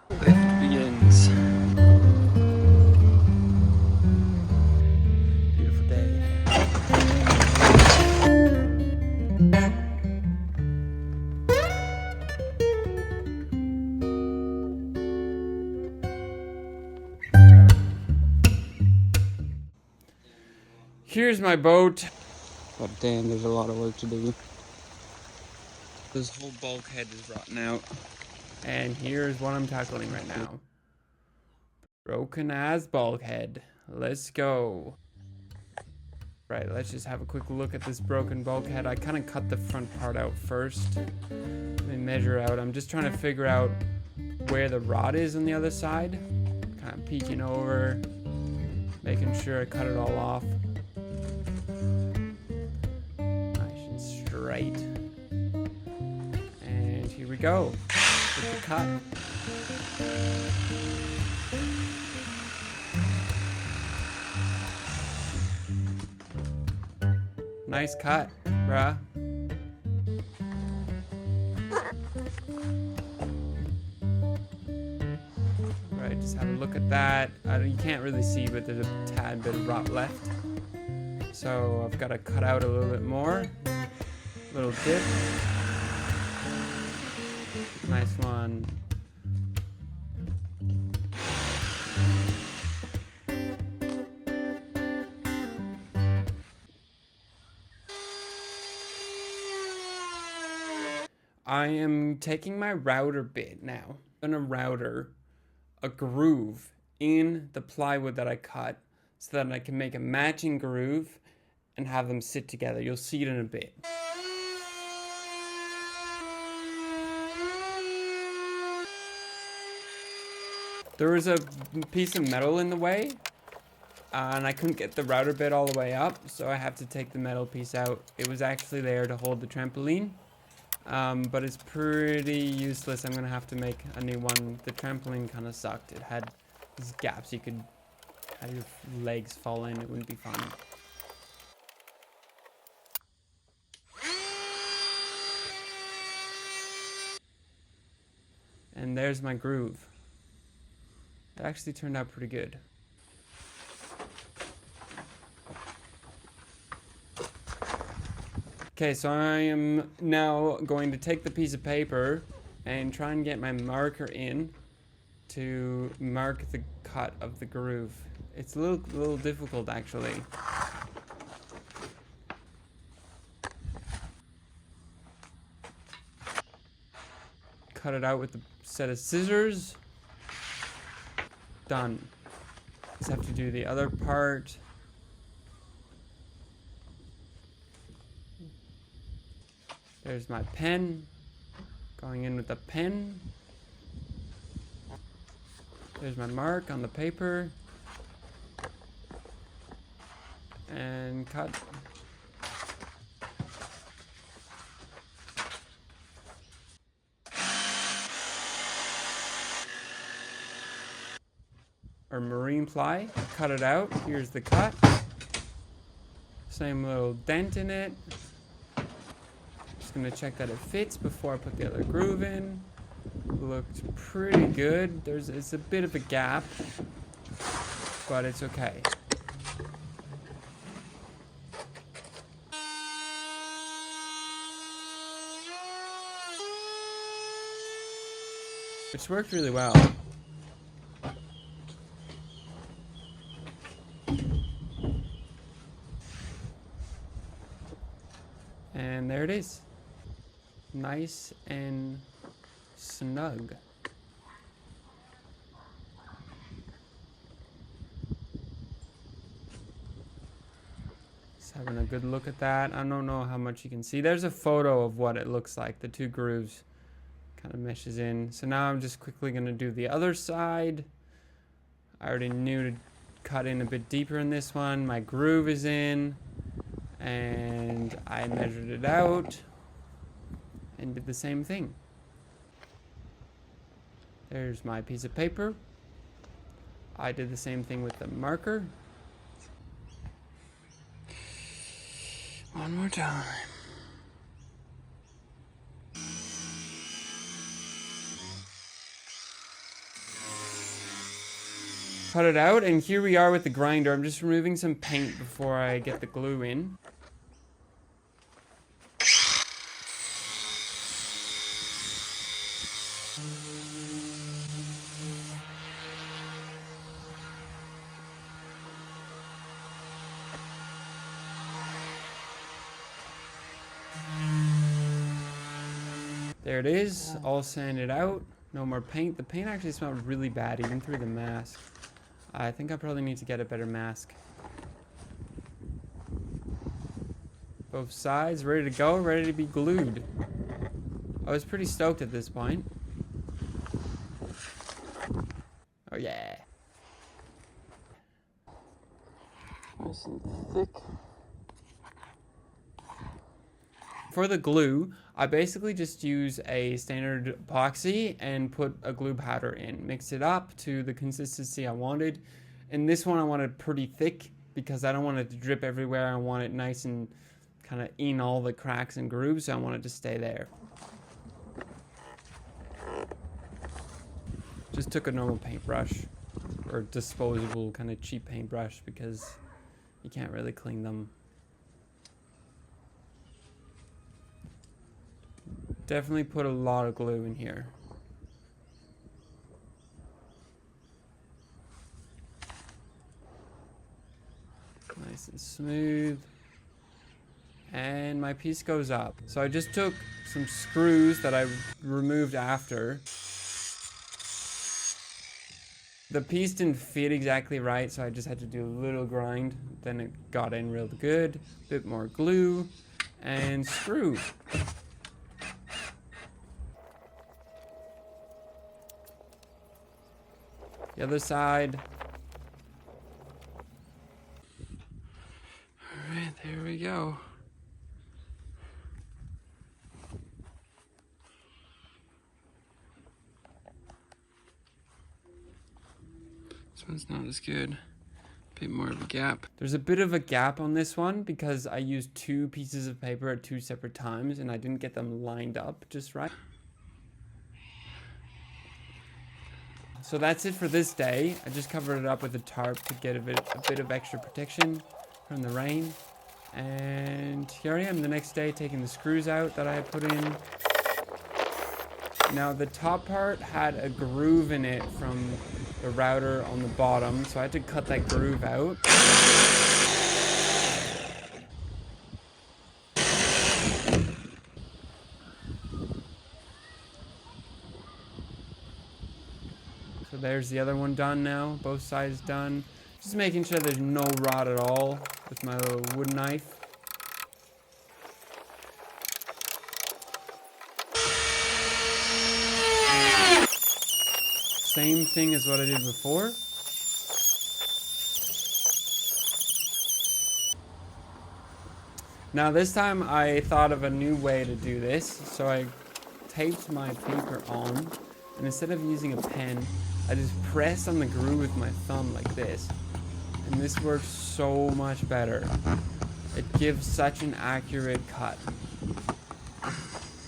Lift begins. Beautiful day. Here's my boat. But damn, there's a lot of work to do. This whole bulkhead is rotten out. And here's what I'm tackling right now. Broken ass bulkhead. Let's go. Right, let's just have a quick look at this broken bulkhead. I kind of cut the front part out first. Let me measure out. I'm just trying to figure out where the rod is on the other side. Kind of peeking over, making sure I cut it all off. Nice and straight. And here we go. With the cut. Nice cut, bruh. Right, just have a look at that. You can't really see, but there's a tad bit of rot left. So I've got to cut out a little bit more. Little dip. Nice one. I am taking my router bit now. I'm gonna router a groove in the plywood that I cut so that I can make a matching groove and have them sit together. You'll see it in a bit. There was a piece of metal in the way, and I couldn't get the router bit all the way up, so I have to take the metal piece out. It was actually there to hold the trampoline. But it's pretty useless. I'm gonna have to make a new one. The trampoline kind of sucked. It had these gaps you could have your legs fall in. It wouldn't be fun. And there's my groove. It actually turned out pretty good. Okay, so I am now going to take the piece of paper and try and get my marker in to mark the cut of the groove. It's a little difficult, actually. Cut it out with a set of scissors. Done. Just have to do the other part. There's my pen, going in with the pen. There's my mark on the paper. And cut. Or marine ply, cut it out. Here's the cut. Same little dent in it. Gonna check that it fits before I put the other groove in. Looked pretty good. It's a bit of a gap, but it's okay. It's worked really well. And there it is. Nice and snug. Just having a good look at that. I don't know how much you can see. There's a photo of what it looks like. The two grooves kind of meshes in. So now I'm just quickly going to do the other side. I already knew to cut in a bit deeper in this one. My groove is in. And I measured it out. And did the same thing. There's my piece of paper. I did the same thing with the marker. One more time. cut it out, and here we are with the grinder. I'm just removing some paint before I get the glue in. There it is, all sanded out. No more paint. The paint actually smelled really bad, even through the mask. I think I probably need to get a better mask. Both sides, ready to go, ready to be glued. I was pretty stoked at this point. Oh yeah. Nice and thick. For the glue, I basically just use a standard epoxy and put a glue powder in. Mix it up to the consistency I wanted. And this one I wanted pretty thick because I don't want it to drip everywhere. I want it nice and kind of in all the cracks and grooves, so I want it to stay there. Just took a normal paintbrush, or disposable kind of cheap paintbrush, because you can't really clean them. Definitely put a lot of glue in here. Nice and smooth. And my piece goes up. So I just took some screws that I removed after. The piece didn't fit exactly right, so I just had to do a little grind. Then it got in real good. Bit more glue and screw. The other side. Alright, there we go. This one's not as good. A bit more of a gap. There's a bit of a gap on this one because I used 2 pieces of paper at 2 separate times and I didn't get them lined up just right. So that's it for this day. I just covered it up with a tarp to get a bit of extra protection from the rain. And here I am the next day taking the screws out that I had put in. Now the top part had a groove in it from the router on the bottom, so I had to cut that groove out. So there's the other one done now, both sides done. Just making sure there's no rot at all with my little wood knife. Same thing as what I did before. Now this time I thought of a new way to do this. So I taped my paper on, and instead of using a pen, I just pressed on the groove with my thumb like this. And this works so much better. It gives such an accurate cut.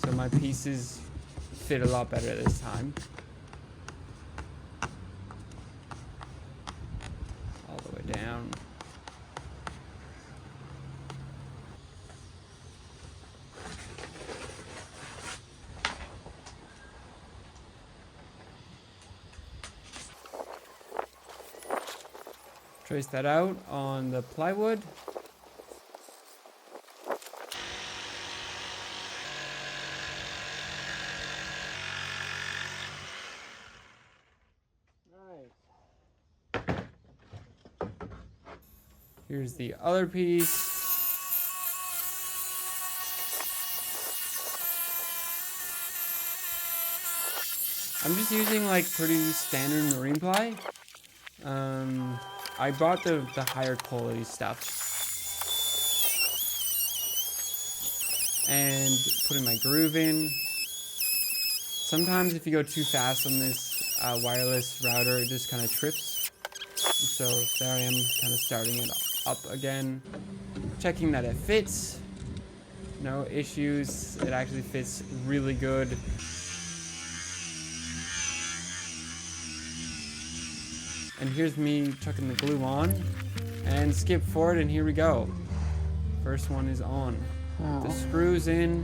So my pieces fit a lot better this time. All the way down. Trace that out on the plywood. Here's the other piece. I'm just using like pretty standard marine ply. I bought the higher quality stuff. And putting my groove in. Sometimes if you go too fast on this wireless router, it just kind of trips. So there I am, kind of starting it up again. Checking that it fits. No issues. It actually fits really good. And here's me chucking the glue on. And skip forward, and here we go. First one is on. The screws in,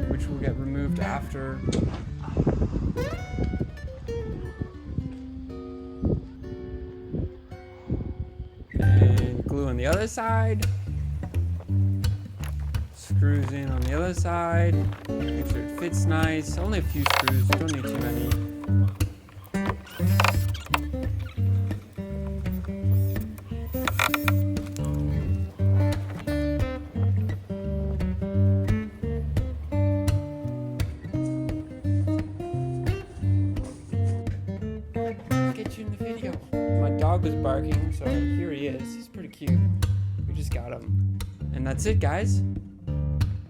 which will get removed after. And glue on the other side. Screws in on the other side. Make sure it fits nice. Only a few screws, don't need too many. Get you in the video. My dog was barking, so here he is. He's pretty cute. We just got him. And that's it, guys.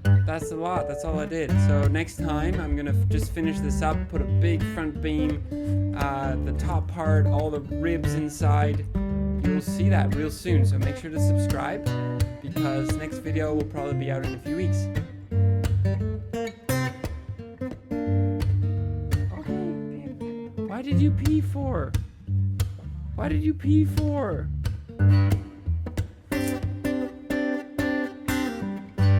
That's a lot. That's all I did. So next time, I'm gonna just finish this up, put a big front beam, the top part, all the ribs inside. You'll see that real soon. So make sure to subscribe, because next video will probably be out in a few weeks. Why did you pee for? Why did you pee for?